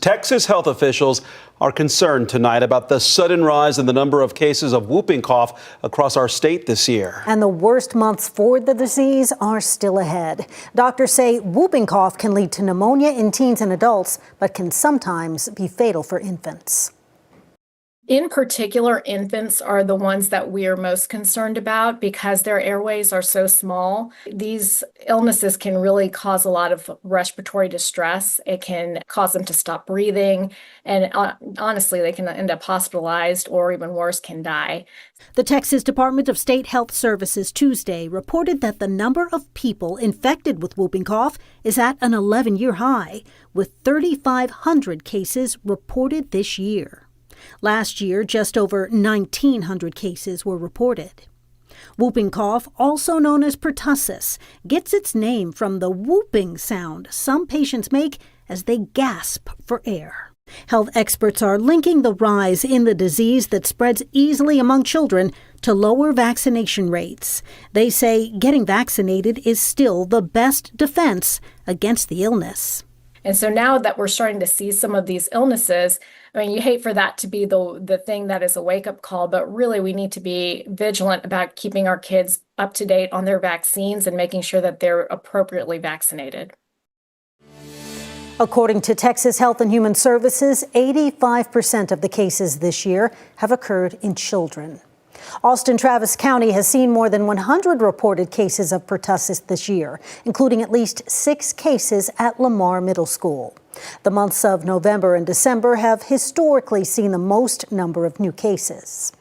Texas health officials are concerned tonight about the sudden rise in the number of cases of whooping cough across our state this year. And the worst months for the disease are still ahead. Doctors say whooping cough can lead to pneumonia in teens and adults, but can sometimes be fatal for infants. In particular, infants are the ones that we are most concerned about because their airways are so small. These illnesses can really cause a lot of respiratory distress. It can cause them to stop breathing, and honestly, they can end up hospitalized or even worse, can die. The Texas Department of State Health Services Tuesday reported that the number of people infected with whooping cough is at an 11-year high, with 3,500 cases reported this year. Last year, just over 1,900 cases were reported. Whooping cough, also known as pertussis, gets its name from the whooping sound some patients make as they gasp for air. Health experts are linking the rise in the disease that spreads easily among children to lower vaccination rates. They say getting vaccinated is still the best defense against the illness. And so now that we're starting to see some of these illnesses, I mean, you hate for that to be the thing that is a wake-up call, but really we need to be vigilant about keeping our kids up to date on their vaccines and making sure that they're appropriately vaccinated. According to Texas Health and Human Services, 85% of the cases this year have occurred in children. Austin-Travis County has seen more than 100 reported cases of pertussis this year, including at least 6 cases at Lamar Middle School. The months of November and December have historically seen the most number of new cases.